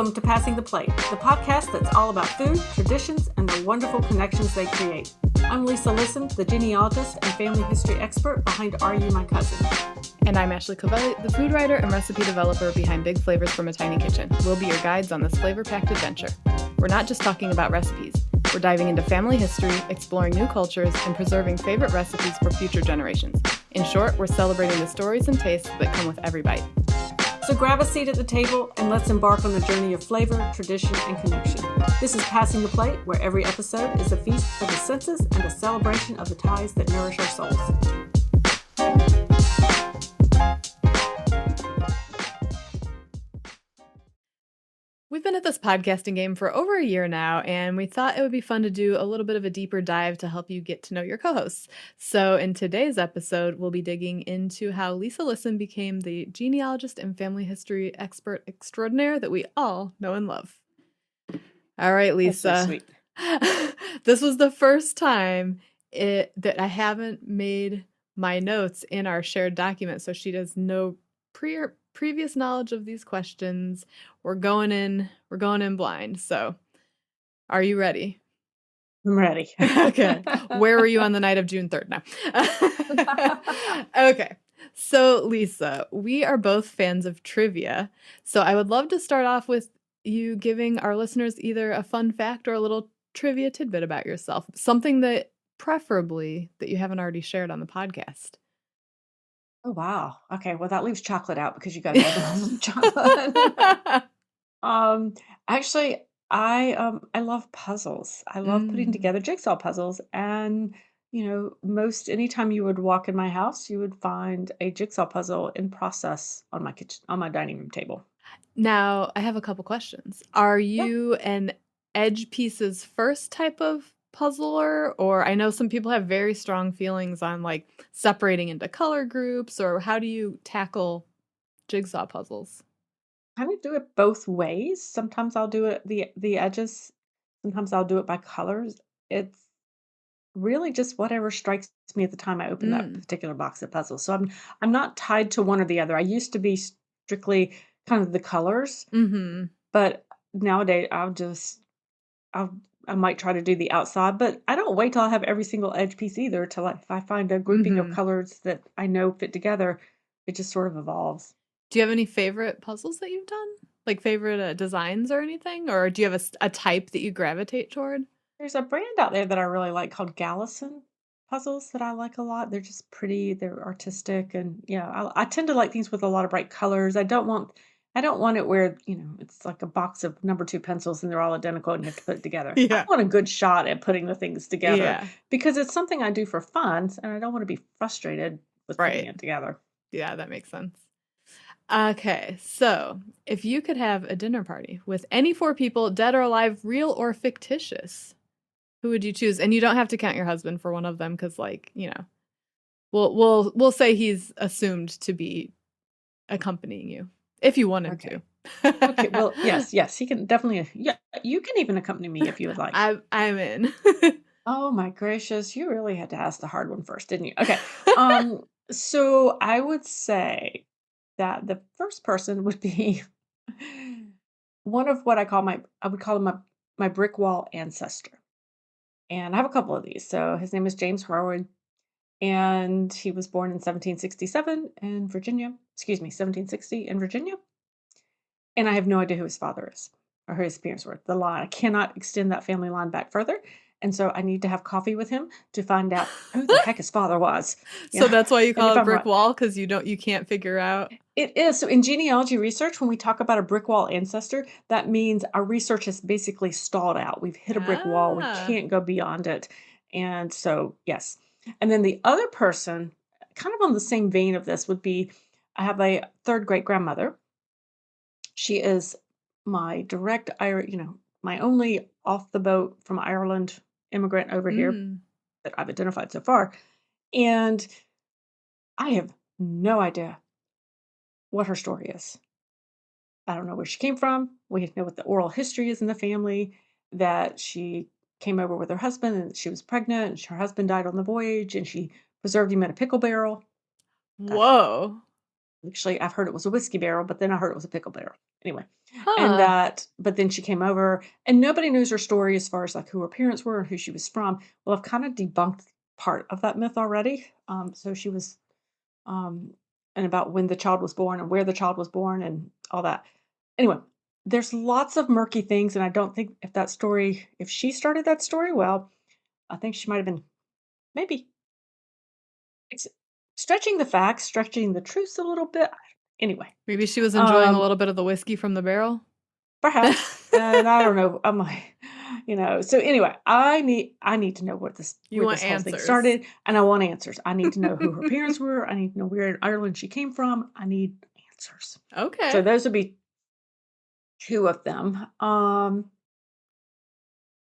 Welcome to Passing the Plate, the podcast that's all about food, traditions, and the wonderful connections they create. I'm Lisa Lisson, the genealogist and family history expert behind Are You My Cousin? And I'm Ashley Covelli, the food writer and recipe developer behind Big Flavors from a Tiny Kitchen. We'll be your guides on this flavor-packed adventure. We're not just talking about recipes. We're diving into family history, exploring new cultures, and preserving favorite recipes for future generations. In short, we're celebrating the stories and tastes that come with every bite. So grab a seat at the table and let's embark on a journey of flavor, tradition, and connection. This is Passing the Plate, where every episode is a feast for the senses and a celebration of the ties that nourish our souls. We've been at this podcasting game for over a year now, and we thought it would be fun to do a little bit of a deeper dive to help you get to know your co-hosts. So in today's episode, we'll be digging into how Lisa Lisson became the genealogist and family history expert extraordinaire that we all know and love. All right, Lisa. That's so sweet. This was the first time that I haven't made my notes in our shared document, so she does no previous knowledge of these questions. We're going in blind. So are you ready? I'm ready. Okay. Where were you on the night of June 3rd? No. Okay. So Lisa, we are both fans of trivia. So I would love to start off with you giving our listeners either a fun fact or a little trivia tidbit about yourself. Something that preferably that you haven't already shared on the podcast. Oh, wow. Okay. Well, that leaves chocolate out because you guys love chocolate. Actually, I love puzzles. I love putting together jigsaw puzzles, and most anytime you would walk in my house, you would find a jigsaw puzzle in process on my dining room table. Now, I have a couple questions. Are Yeah. you an edge pieces first type of puzzler? Or I know some people have very strong feelings on like separating into color groups, or how do you tackle jigsaw puzzles? Kind of do it both ways. Sometimes I'll do it the edges. Sometimes I'll do it by colors. It's really just whatever strikes me at the time I open that Mm. particular box of puzzles. So I'm not tied to one or the other. I used to be strictly kind of the colors, Mm-hmm. but nowadays I'll I might try to do the outside, but I don't wait till I have every single edge piece either till if I find a grouping of Mm-hmm. colors that I know fit together, it just sort of evolves. Do you have any favorite puzzles that you've done? Like favorite designs or anything? Or do you have a type that you gravitate toward? There's a brand out there that I really like called Gallison puzzles that I like a lot. They're just pretty, they're artistic, and yeah, I tend to like things with a lot of bright colors. I don't want it where, it's like a box of number two pencils and they're all identical and you have to put it together. I Yeah. want a good shot at putting the things together Yeah. because it's something I do for fun and I don't want to be frustrated with putting Right. it together. Yeah, that makes sense. Okay, so if you could have a dinner party with any four people, dead or alive, real or fictitious, who would you choose? And you don't have to count your husband for one of them because, we'll say he's assumed to be accompanying you if you want him Okay. to. Okay. Well, yes, he can definitely. Yeah, you can even accompany me if you would like. I'm in. Oh my gracious, you really had to ask the hard one first, didn't you? Okay. So I would say that the first person would be one of what I would call him my brick wall ancestor. And I have a couple of these. So his name is James Harwood, and he was born in 1767 in Virginia. Excuse me, 1760 in Virginia. And I have no idea who his father is or who his parents were. The line, I cannot extend that family line back further. And so I need to have coffee with him to find out who the heck his father was. So that's why you And call if it a I'm brick right, wall, because you can't figure out. it is. So in genealogy research, when we talk about a brick wall ancestor, that means our research has basically stalled out. We've hit a brick wall. We Ah. can't go beyond it. And so, yes. And then the other person, kind of on the same vein of this, would be I have a third great grandmother. She is my direct my only off the boat from Ireland immigrant over here Mm. that I've identified so far. And I have no idea what her story is. I don't know where she came from. We know what the oral history is in the family, that she came over with her husband and she was pregnant and her husband died on the voyage and she preserved him in a pickle barrel. That's Whoa. Actually, I've heard it was a whiskey barrel, but then I heard it was a pickle barrel. Anyway, and Huh. that but then she came over and nobody knows her story as far as, like, who her parents were and who she was from. Well, I've kinda debunked part of that myth already. So she was, um and about when the child was born and where the child was born and all that. Anyway, there's lots of murky things, and I don't think if she started that story, well, I think she might have been maybe ex stretching the facts, stretching the truths a little bit. Anyway, Maybe she was enjoying a um little bit of the whiskey from the barrel? perhaps, and I don't know, I'm like, so anyway, I need to know You where want this whole thing answers. started, and I want answers. I need to know who her parents were, I need to know where in Ireland she came from, I need answers. So Okay. those would be 2 of them.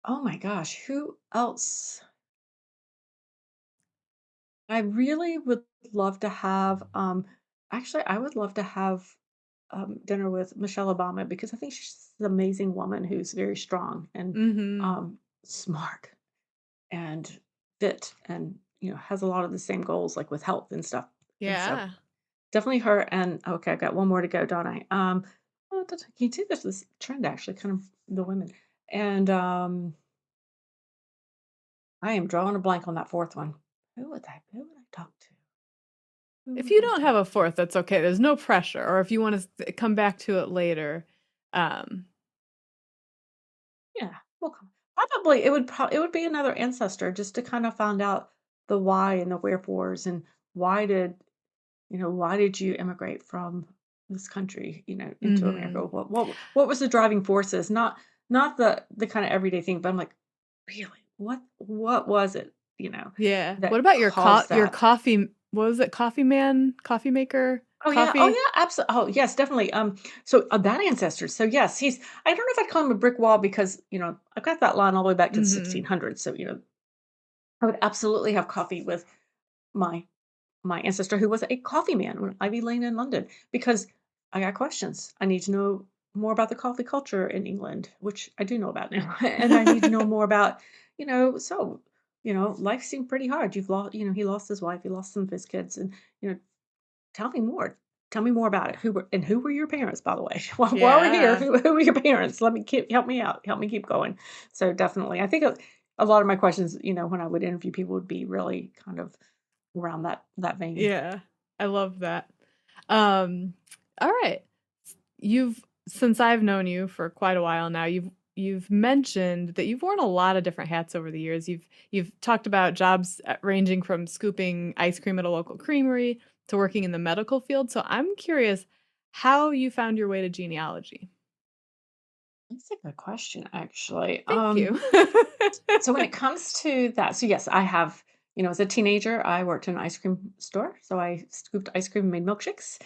Oh my gosh, who else? I really would love to have, actually, I would love to have, dinner with Michelle Obama because I think she's an amazing woman who's very strong and, Mhm. smart and fit and, has a lot of the same goals, like, with health and stuff. And so, Yeah. definitely her and okay, I've got one more to go, don't I? You see there's this trend actually, kind of the women. And, I am drawing a blank on that 4th one. Who would I talk to? Who If would you I don't have talk a to? 4th, that's okay. There's no pressure, or if you wanna come back to it later. Um, Yeah, well, probably it would be another ancestor just to kind of find out the why and the wherefores and why did why did you immigrate from this country into America? mhm. What was the driving forces? Not the kind of everyday thing, but I'm like, really, what was it Yeah. What that about caused your that? coffee what was it? Coffee man? Coffee maker? Oh Coffee? yeah, absolutely. Oh yes, definitely. So that ancestor. So yes, he's. I don't know if I'd call him a brick wall because I've got that line all the way back to the Mhm. 1600s. So I would absolutely have coffee with my my ancestor who was a coffee man on Ivy Lane in London because I got questions. I need to know more about the coffee culture in England, which I do know about now, and I need to know more about, life seemed pretty hard. He lost his wife, he lost some of his kids, and you know, tell me more. Tell me more about it. Who were your parents, by the way? While we're here, Yeah. who were your parents? Help me out. Help me keep going. So definitely, I think a lot of my questions, when I would interview people, would be really kind of around that vein. Yeah. I love that. Um, all right. You've since I've known you for quite a while now, you've mentioned that you've worn a lot of different hats over the years. You've talked about jobs ranging from scooping ice cream at a local creamery to working in the medical field. So I'm curious how you found your way to genealogy. That's a good question, actually. Thank you. So when it comes to that, so yes, I have, as a teenager, I worked in an ice cream store. So I scooped ice cream and made milkshakes.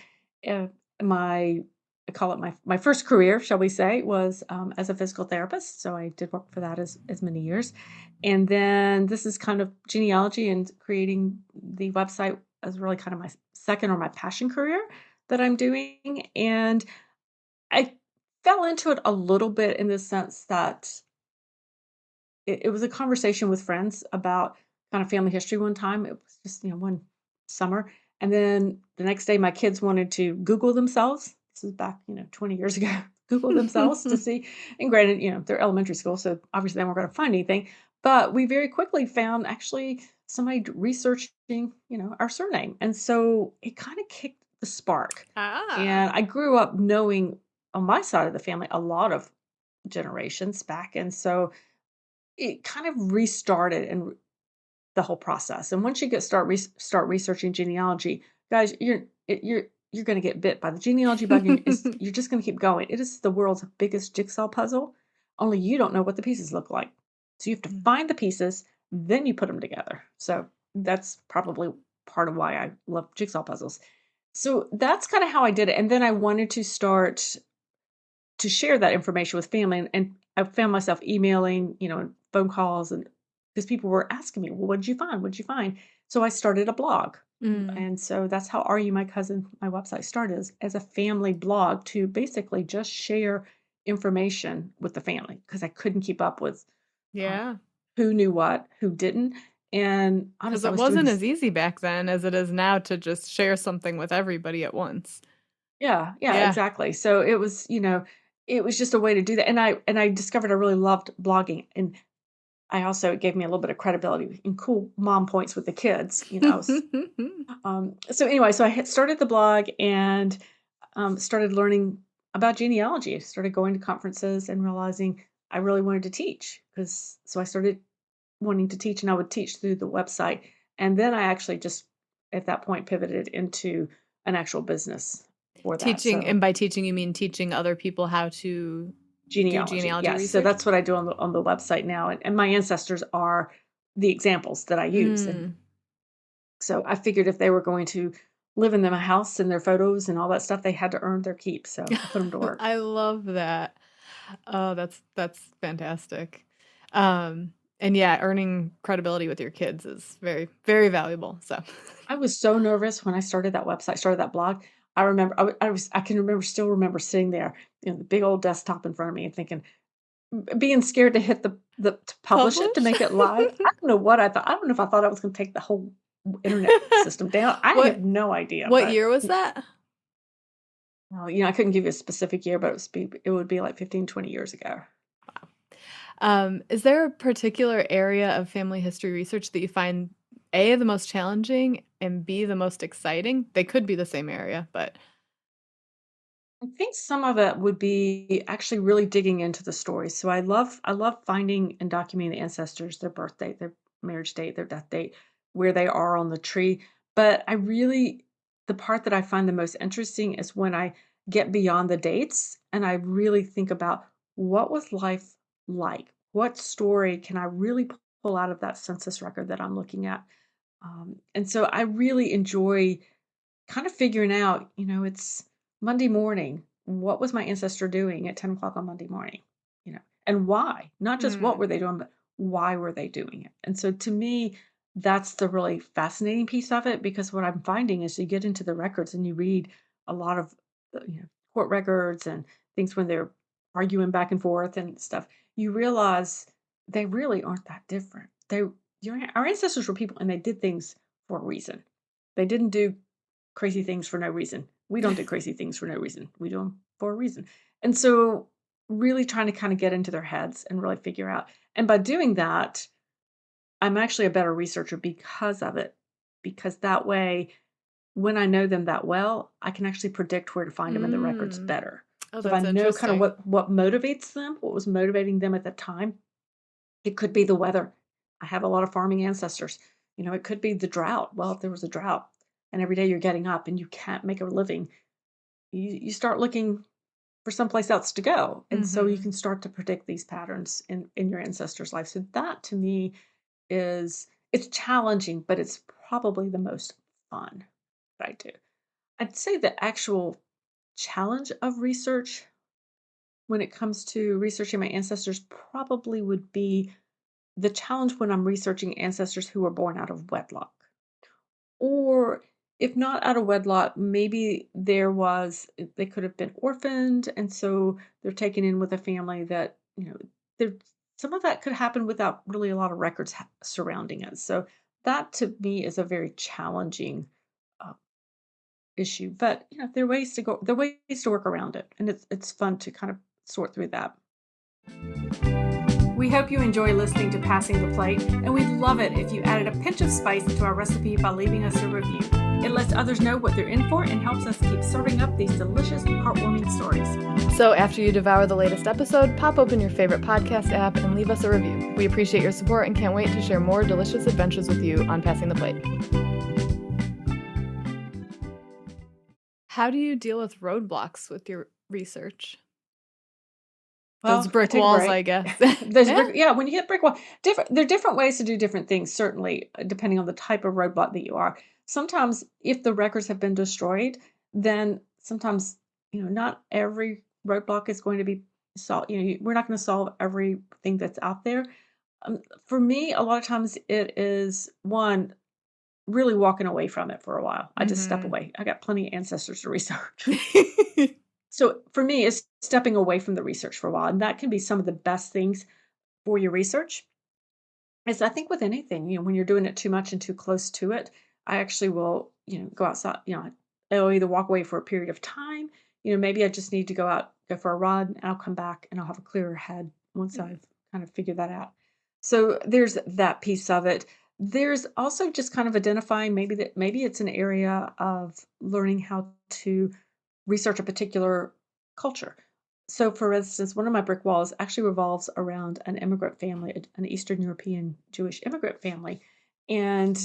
Uh, my, I call it my first career, shall we say, was as a physical therapist. So I did work for that as many years. And then this is kind of genealogy and creating the website as really kind of my second or my passion career that I'm doing. And I fell into it a little bit in the sense that it was a conversation with friends about kind of family history one time. It was just, one summer. And then the next day, my kids wanted to Google themselves. This is back, 20 years ago. Google themselves to see. And granted, they're elementary school, so obviously they weren't going to find anything. But we very quickly found actually somebody researching, our surname. And so it kind of kicked the spark. Ah. And I grew up knowing on my side of the family a lot of generations back. And so it kind of restarted and the whole process. And once you start researching genealogy, guys, you're going to get bit by the genealogy bug, and you're just going to keep going. It is the world's biggest jigsaw puzzle. Only you don't know what the pieces look like, so you have to find the pieces, then you put them together. So that's probably part of why I love jigsaw puzzles. So that's kind of how I did it, and then I wanted to start to share that information with family, and I found myself emailing, and phone calls, and because people were asking me, "Well, what did you find? What did you find?" So I started a blog, Mm. and so that's how Are You My Cousin? My website started as a family blog to basically just share information with the family because I couldn't keep up with um, Yeah. who knew what, who didn't, And Because honestly, I it was doing wasn't as this. easy back then as it is now to just share something with everybody at once. Yeah, yeah, Yeah. exactly. So it was, it was just a way to do that. And I discovered I really loved blogging. And I also, it gave me a little bit of credibility and cool mom points with the kids. So anyway, so I had started the blog and started learning about genealogy. I started going to conferences and realizing I really wanted to teach, because so I started wanting to teach, and I would teach through the website. And then I actually just at that point pivoted into an actual business for that. Teaching, So and by teaching, you mean teaching other people how to do genealogy, genealogy yes. So research? that's what I do on the website now, and my ancestors are the examples that I use. And Mm. so I figured if they were going to live in my house and their photos and all that stuff, they had to earn their keep. So I put them to work. I love that. Oh, that's fantastic. Um, and yeah, earning credibility with your kids is very, very valuable. So, I was so nervous when I started that website, started that blog. I remember I can remember still remember sitting there, the big old desktop in front of me and thinking, being scared to hit the to publish it, to publish? make it live. I don't know what I thought. I don't know if I thought I was going to take the whole internet system down. I have What no idea, what but year was that? well, I couldn't give you a specific year, but it would be like 15, 20 years ago. Is there a particular area of family history research that you find A, the most challenging, and B, the most exciting? They could be the same area, but I think some of it would be actually really digging into the story. So I love finding and documenting the ancestors, their birth date, their marriage date, their death date, where they are on the tree. But the part that I find the most interesting is when I get beyond the dates and I really think about what was life like? What story can I really pull out of that census record that I'm looking at? And so I really enjoy kind of figuring out, it's Monday morning. What was my ancestor doing at 10 o'clock on Monday morning? And why? Not just what mm, were they doing, but why were they doing it? And so to me, that's the really fascinating piece of it, because what I'm finding is you get into the records and you read a lot of court records and things when they're arguing back and forth and stuff. You realize they really aren't that different. Our ancestors were people and they did things for a reason. They didn't do crazy things for no reason. We don't do crazy things for no reason. We do them for a reason. And so, really trying to kind of get into their heads and really figure out. And by doing that, I'm actually a better researcher because of it. Because that way, when I know them that well, I can actually predict where to find them in the records mm. better. Oh, So if I that's know kind of interesting. what motivates them, what was motivating them at the time, it could be the weather. I have a lot of farming ancestors. It could be the drought. Well, if there was a drought and every day you're getting up and you can't make a living, you start looking for someplace else to go. And so you Mhm. can start to predict these patterns in your ancestors' life. So that to me it's challenging, but it's probably the most fun that I do. I'd say the actual challenge of research when it comes to researching my ancestors probably would be the challenge when I'm researching ancestors who were born out of wedlock. Or if not out of wedlock, maybe they could have been orphaned, and so they're taken in with a family that, there some of that could happen without really a lot of records surrounding it. So that to me is a very challenging uh, issue. But there are ways to work around it, and it's fun to kind of sort through that. We hope you enjoy listening to Passing the Plate, and we'd love it if you added a pinch of spice to our recipe by leaving us a review. It lets others know what they're in for and helps us keep serving up these delicious, heartwarming stories. So, after you devour the latest episode, pop open your favorite podcast app and leave us a review. We appreciate your support and can't wait to share more delicious adventures with you on Passing the Plate. How do you deal with roadblocks with your research? Those Well, I brick take a walls, I break. guess. Yeah. Yeah, when you hit brick wall, there are different ways to do different things, certainly, depending on the type of roadblock that you are. Sometimes if the records have been destroyed, then sometimes, not every roadblock is going to be solved. We're not going to solve everything that's out there. For me, a lot of times it is one really walking away from it for a while. I just step Mhm. away. I got plenty of ancestors to research. So for me, it's stepping away from the research for a while, and that can be some of the best things for your research. As I think with anything, when you're doing it too much and too close to it, I actually will, go outside, I'll either walk away for a period of time, maybe I just need to go out, go for a run, and I'll come back and I'll have a clearer head once Mhm. I've kind of figured that out. So there's that piece of it. There's also just kind of identifying maybe it's an area of learning how to research a particular culture. So, for instance, one of my brick walls actually revolves around an immigrant family, an Eastern European Jewish immigrant family. And,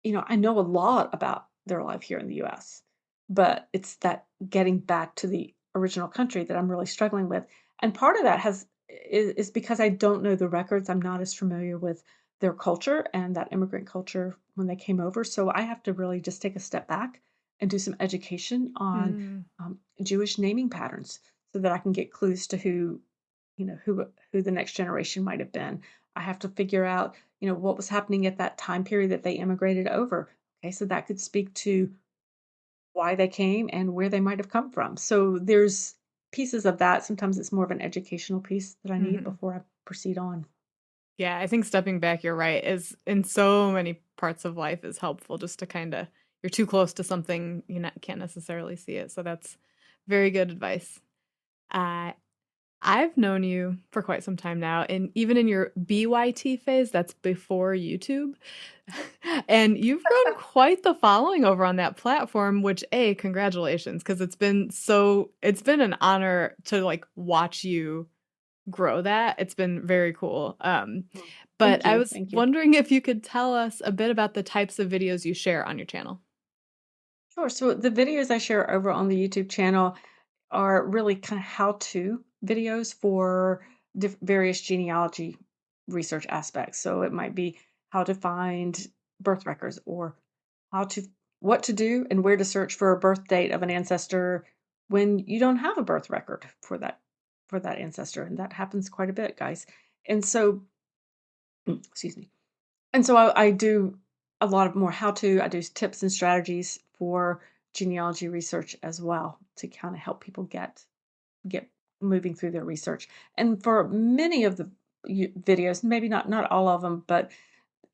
I know a lot about their life here in the US, but it's that getting back to the original country that I'm really struggling with. And part of that is because I don't know the records. I'm not as familiar with their culture and that immigrant culture when they came over. So I have to really just take a step back and do some education on Mm. Jewish naming patterns so that I can get clues to who the next generation might have been. I have to figure out, what was happening at that time period that they immigrated over. Okay, so that could speak to why they came and where they might have come from. So there's pieces of that. Sometimes it's more of an educational piece that I need Mhm. before I proceed on. Yeah, I think stepping back, you're right, is in so many parts of life is helpful just to kind of, you're too close to something, can't necessarily see it. So that's very good advice. Uh, I've known you for quite some time now, and even in your BYT phase, that's before YouTube. And you've grown quite the following over on that platform, which congratulations, because it's been an honor to like watch you grow that. It's been very cool. Mm. But Thank I you. was Thank you. wondering if you could tell us a bit about the types of videos you share on your channel. Sure. So the videos I share over on the YouTube channel are really kind of how-to videos for various genealogy research aspects. So it might be how to find birth records or how to what to do and where to search for a birth date of an ancestor when you don't have a birth record for that ancestor, and that happens quite a bit, guys. And so, excuse me. And so I do a lot of more how to. I do tips and strategies for genealogy research as well to kind of help people get moving through their research. And for many of the videos, maybe not all of them, but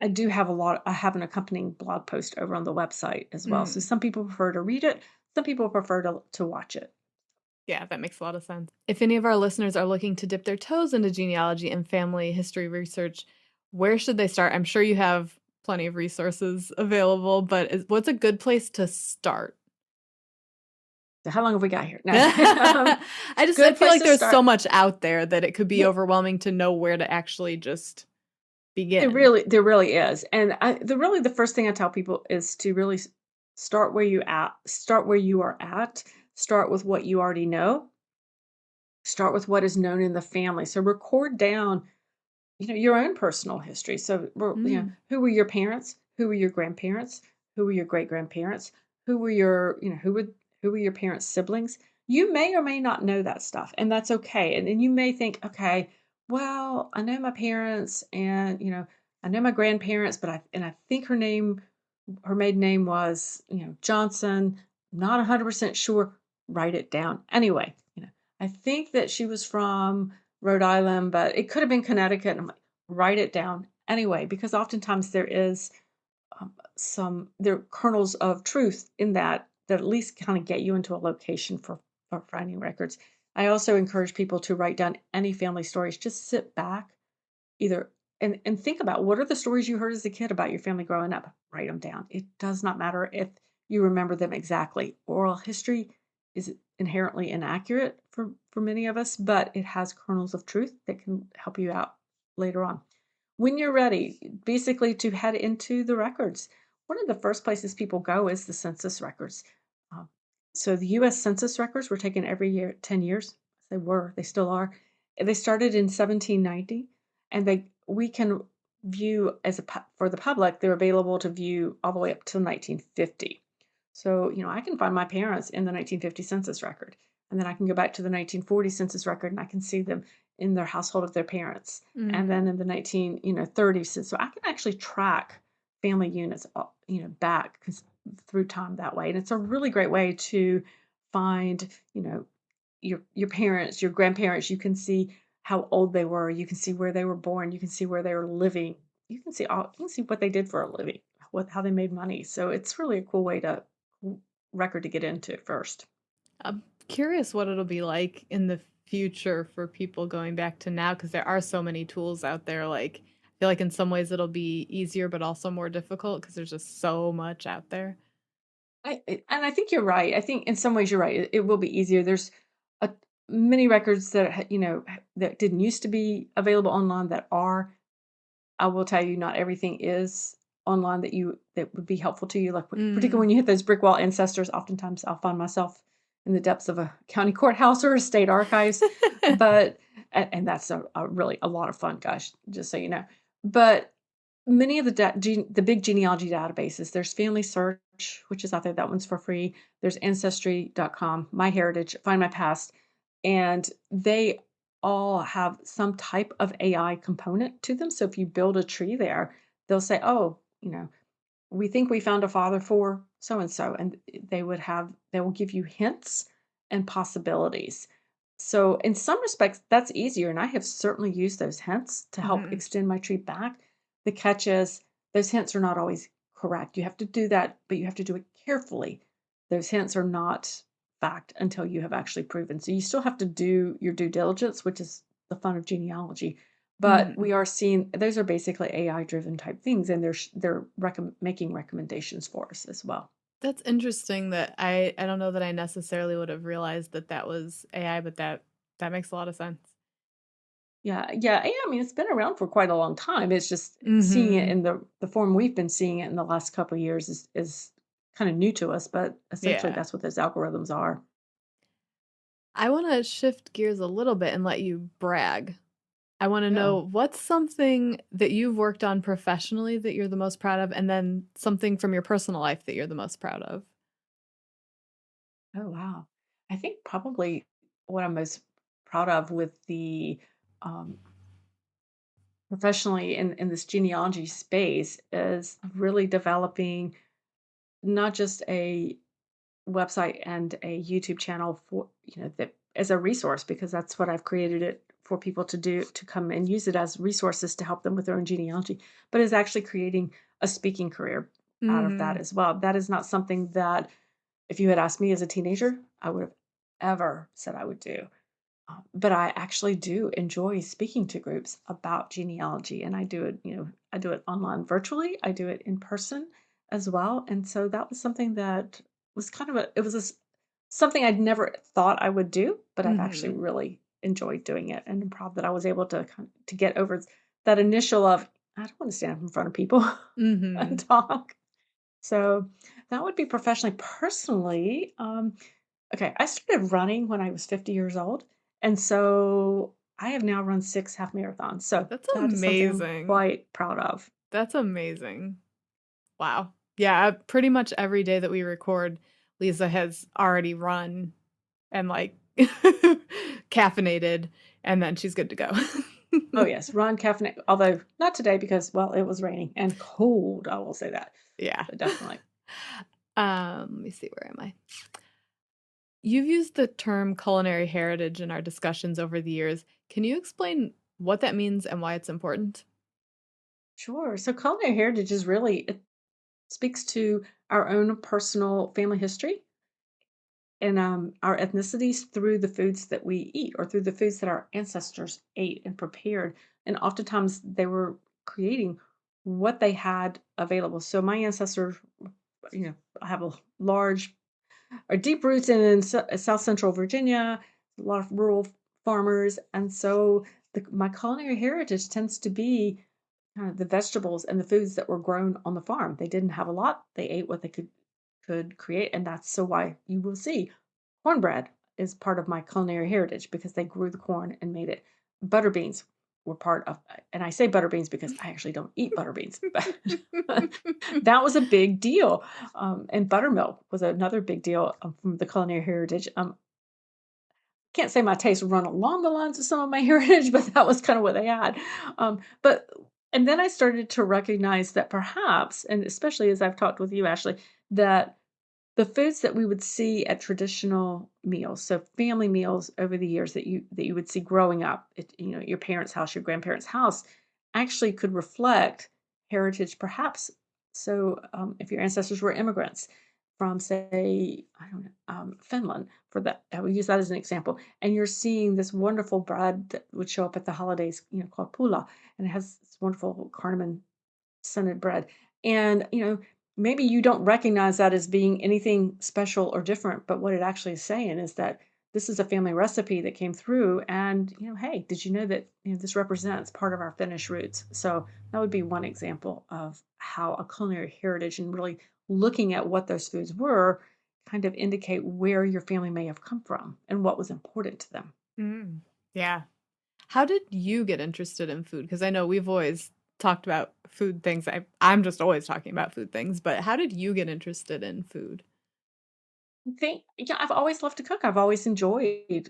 I do have a lot. I have an accompanying blog post over on the website as well. So Mm. some people prefer to read it, some people prefer to watch it. Yeah, that makes a lot of sense. If any of our listeners are looking to dip their toes into genealogy and family history research, where should they start? I'm sure you have plenty of resources available, but what's a good place to start? So how long have we got here? No, I good feel place like to there's so start. much out there that it could be Yeah, overwhelming to know where to actually just it begin. really there really is. And the first thing I tell people is to really start where you are at, start with what you already know, start with what is known in the family. So record down your own personal history. So, Mm. who were your parents? Who were your grandparents? Who were your great grandparents? Who were your, who were your parents' siblings? You may or may not know that stuff, and that's okay. And then you may think, okay, well, I know my parents, and I know my grandparents, but I think her maiden name was, Johnson. I'm not 100% sure. Write it down anyway. I think that she was from Rhode Island, but it could have been Connecticut. And I'm like, write it down anyway, because oftentimes there are kernels of truth in that at least kind of get you into a location for finding records. I also encourage people to write down any family stories. Just sit back, either and think about what are the stories you heard as a kid about your family growing up. Write them down. It does not matter if you remember them exactly. Oral history is inherently inaccurate for many of us, but it has kernels of truth that can help you out later on. When you're ready, basically to head into the records, one of the first places people go is the census records. Um, so the U.S. Census records were taken every year, 10 years. They still are. They started in 1790, and we can view for the public, they're available to view all the way up to 1950. So, I can find my parents in the 1950 census record, and then I can go back to the 1940 census record and I can see them in their household of their parents. And Mm. then in the 30s, so I can actually track family units, back through time that way. And it's a really great way to find, your parents, your grandparents. You can see how old they were. You can see where they were born. You can see where they were living you can see what they did for a living, how they made money. So it's really a cool way to record to get into first. I'm curious what it'll be like in the future for people going back to now because there are so many tools out there. Like, I feel like in some ways it'll be easier, but also more difficult because there's just so much out there. And I think you're right. I think in some ways you're right. It will be easier. There's a, many records that that didn't used to be available online that are. I will tell you, not everything is online that would be helpful to you. Like particularly Mm. when you hit those brick wall ancestors, oftentimes I'll find myself in the depths of a county courthouse or a state archives. But and that's a really a lot of fun, gosh, just so you know. But many of the big genealogy databases, there's Family Search, which is out there. That one's for free. There's Ancestry.com, MyHeritage, Find My Past, and they all have some type of AI component to them. So if you build a tree there, they'll say, "Oh, we think we found a father for so and so," and they will give you hints and possibilities. So in some respects, that's easier, and I have certainly used those hints to help Hmm. extend my tree back. The catch is those hints are not always correct. You have to do that, but you have to do it carefully. Those hints are not fact until you have actually proven. So you still have to do your due diligence, which is the fun of genealogy. But Hmm. we are seeing those are basically AI driven type things, and they're making recommendations for us as well. That's interesting that I don't know that I necessarily would have realized that that was AI, but that makes a lot of sense. Yeah, yeah, yeah, I mean, it's been around for quite a long time. It's just seeing it Hmm. in the form we've been seeing it in the last couple of years is kind of new to us, but essentially Yeah. that's what those algorithms are. I want to shift gears a little bit and let you brag. I want to Yeah. know what's something that you've worked on professionally that you're the most proud of, and then something from your personal life that you're the most proud of. Oh, wow. I think probably what I'm most proud of with the um, professionally in this genealogy space is really developing not just a website and a YouTube channel for, that as a resource, because that's what I've created it for people to do, to come and use it as resources to help them with their own genealogy, but is actually creating a speaking career out of that Hmm. as well. That is not something that if you had asked me as a teenager, I would have ever said I would do. But I actually do enjoy speaking to groups about genealogy, and I do it, I do it online virtually, I do it in person as well. And so that was something that was kind of something I'd never thought I would do, but I've actually Hmm. really enjoyed doing it, and I'm proud that I was able to to get over that initial of I don't want to stand up in front of people and Hmm. talk. So that would be professionally. Personally, okay, I started running when I was 50 years old, and so I have now run 6 half marathons. So That's that is something I'm amazing. quite proud of. That's amazing. Wow. Yeah, pretty much every day that we record, Lisa has already run and like caffeinated, and then she's good to go. Oh yes, run caffeine, although not today because well, it was raining and cold. I will say that. Yeah. But definitely. Let me see, where am I? You've used the term culinary heritage in our discussions over the years. Can you explain what that means and why it's important? Sure. So culinary heritage is really it speaks to our own personal family history and our ethnicities through the foods that we eat or through the foods that our ancestors ate and prepared. And oftentimes they were creating what they had available. So my ancestors, have a large or deep roots in South Central Virginia, a lot of rural farmers. And so my culinary heritage tends to be kind of the vegetables and the foods that were grown on the farm. They didn't have a lot. They ate what they could create, and that's so why you will see cornbread is part of my culinary heritage because they grew the corn and made it. Butter beans were part of, and I say butter beans because I actually don't eat butter beans, but that was a big deal. And buttermilk was another big deal from the culinary heritage. Can't say my tastes run along the lines of some of my heritage, but that was kind of what they had. But and then I started to recognize that perhaps, and especially as I've talked with you, Ashley, that the foods that we would see at traditional meals, so family meals over the years that you would see growing up, at, your parents' house, your grandparents' house, actually could reflect. heritage, perhaps. So, if your ancestors were immigrants from, say, I don't know, Finland, for that, I would use that as an example, and you're seeing this wonderful bread that would show up at the holidays, called pula, and it has this wonderful cardamom scented bread. And, maybe you don't recognize that as being anything special or different, but what it actually is saying is that this is a family recipe that came through. And, hey, did you know that this represents part of our Finnish roots? So that would be one example of how a culinary heritage and really looking at what those foods were kind of indicate where your family may have come from and what was important to them. Mm. Yeah. How did you get interested in food? Because I know we've always talked about food things. I'm just always talking about food things, but how did you get interested in food? Yeah, I've always loved to cook. I've always enjoyed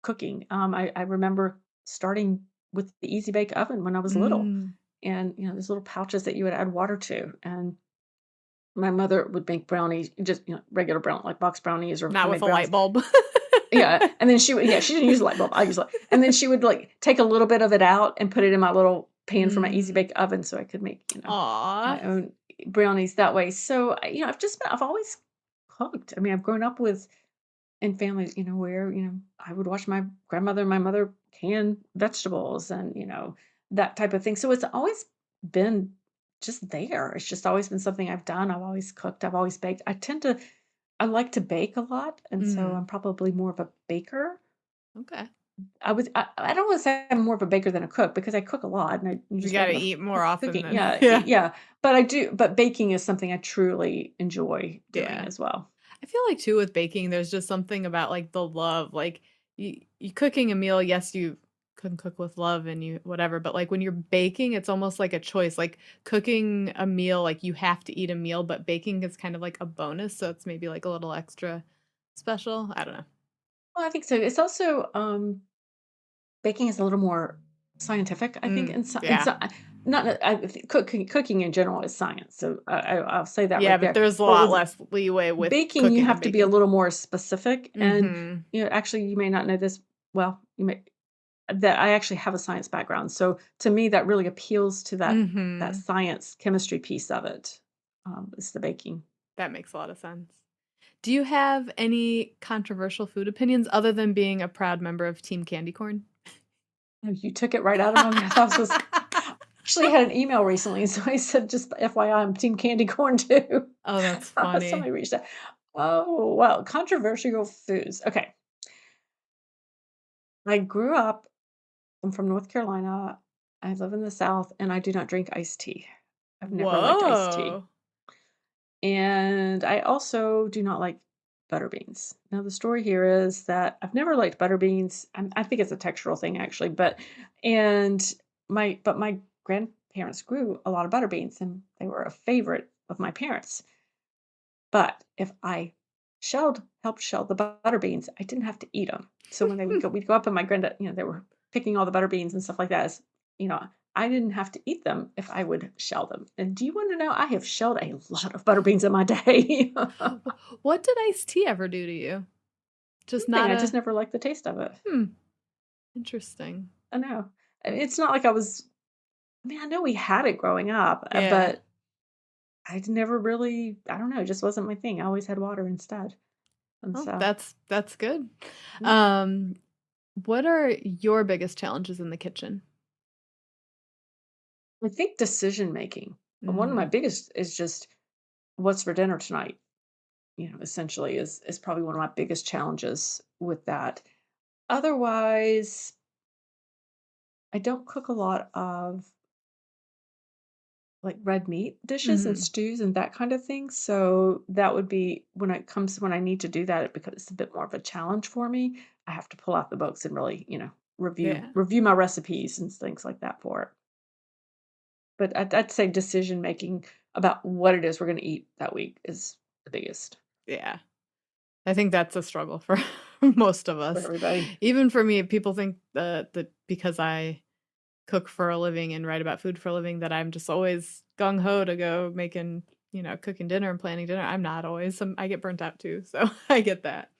cooking. I remember starting with the easy bake oven when I was little, Mm. and those little pouches that you would add water to. And my mother would make brownies, just regular brown, like box brownies or Not with homemade a light brownies. bulb. Yeah, and then she didn't use a light bulb. I use light, and then she would like take a little bit of it out and put it in my little pan for my easy Mm. bake oven, so I could make Aw. my own brownies that way. So I've always cooked. I mean, I've grown up with in families, where, I would watch my grandmother and my mother can vegetables and, that type of thing. So it's always been just there. It's just always been something I've done. I've always cooked. I've always baked. I like to bake a lot. And so I'm Mm. probably more of a baker. Okay. I don't want to say I'm more of a baker than a cook because I cook a lot and you You just read gotta about eat more often cooking. than Yeah. yeah. Yeah. But baking is something I truly enjoy doing Yeah. as well. I feel like too with baking, there's just something about like the love. Like you cooking a meal, yes, you can cook with love and you whatever, but like when you're baking, it's almost like a choice. Like cooking a meal, like you have to eat a meal, but baking is kind of like a bonus, so it's maybe like a little extra special. I don't know. Well, I think so. It's also baking is a little more scientific, I think, and Yeah. so not that I think cooking in general is science, so I'll say that Yeah, right but there. there's a But lot with less leeway with baking, you cooking and have to be a baking. little more specific, and Mhm. actually, you may not know this. Well, you may that I actually have a science background, so to me, that really appeals to that Mhm. science chemistry piece of it. Is the baking. That makes a lot of sense. Do you have any controversial food opinions other than being a proud member of Team Candy Corn? Oh, you took it right out of my mouth. I was just actually had an email recently, so I said, "Just FYI, I'm team candy corn too." Oh, that's funny. Somebody reached out. Oh, well, controversial foods. Okay. I grew up I'm from North Carolina. I live in the South, and I do not drink iced tea. I've never liked iced tea. Whoa. And I also do not like butter beans. Now, the story here is that I've never liked butter beans. I think it's a textural thing, actually. And my grandparents grew a lot of butter beans, and they were a favorite of my parents. But if I helped shell the butter beans, I didn't have to eat them. So when we'd go up and my granddad, they were picking all the butter beans and stuff like that. You know, I didn't have to eat them if I would shell them. And do you want to know? I have shelled a lot of butter beans in my day. What did iced tea ever do to you? Just Nothing. not I just a never liked the taste of it. hmm, interesting. I know. It's not like I was. I mean, I know we had it growing up, Yeah. but I never really. I don't know. It just wasn't my thing. I always had water instead, and Oh, so. that's good. Yeah. Um, what are your biggest challenges in the kitchen? I think decision making. One of my Mm. biggest is just what's for dinner tonight. Essentially is probably one of my biggest challenges with that. Otherwise, I don't cook a lot of like red meat dishes and Mhm. stews and that kind of thing. So that would be when I need to do that, it becomes a bit more of a challenge for me. I have to pull out the books and really, review Yeah. review my recipes and things like that for it. But I'd say decision making about what it is we're going to eat that week is the biggest Yeah. I think that's a struggle for most of for us. everybody. Even for me, people think that because I cook for a living and write about food for a living that I'm just always gung ho to go making, cooking dinner and planning dinner. I'm not always. I get burnt out too, so I get that.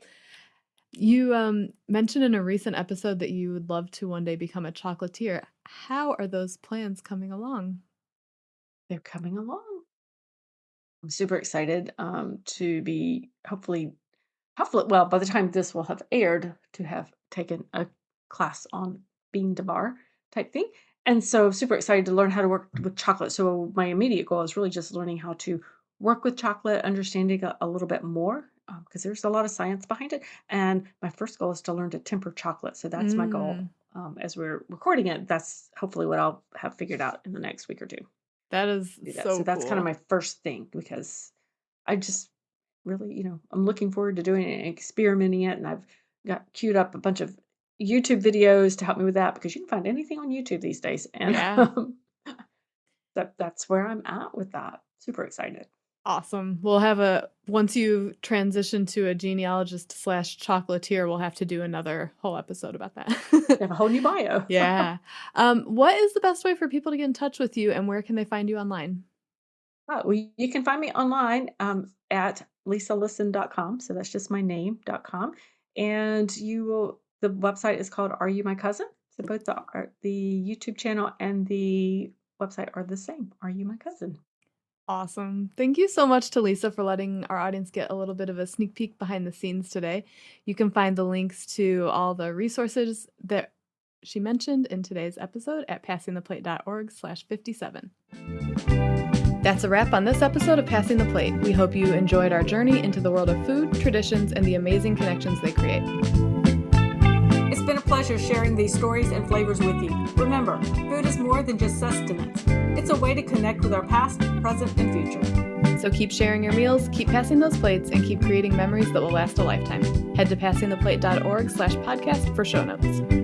You mentioned in a recent episode that you would love to one day become a chocolatier. How are those plans coming along? they're coming along. I'm super excited to be hopefully, well, by the time this will have aired, to have taken a class on bean to bar type thing. And so super excited to learn how to work with chocolate. So my immediate goal is really just learning how to work with chocolate, understanding a little bit more because there's a lot of science behind it. And my first goal is to learn to temper chocolate. So that's my goal. Mm, As we're recording it, that's hopefully what I'll have figured out in the next week or two. that is Do that. So so that's kind of cool. my first thing because I just really, I'm looking forward to doing it and experimenting it. And I've got queued up a bunch of YouTube videos to help me with that because you can find anything on YouTube these days. And Yeah. that's where I'm at with that. Super excited. Awesome. Once you transition to a genealogist slash chocolatier, we'll have to do another whole episode about I that. have a whole new bio. Yeah. What is the best way for people to get in touch with you and where can they find you online? Well, you can find me online at lisalisson.com. So that's just my name.com. And the website is called Are You My Cousin? So both the YouTube channel and the website are the same. Are You My Cousin? Awesome. Thank you so much to Lisa for letting our audience get a little bit of a sneak peek behind the scenes today. You can find the links to all the resources that she mentioned in today's episode at passingtheplate.org/57. That's a wrap on this episode of Passing the Plate. We hope you enjoyed our journey into the world of food, traditions, and the amazing connections they create. It's been a pleasure sharing these stories and flavors with you. Remember, food is more than just sustenance. It's a way to connect with our past, present, and future. So keep sharing your meals, keep passing those plates, and keep creating memories that will last a lifetime. Head to passingtheplate.org/podcast for show notes.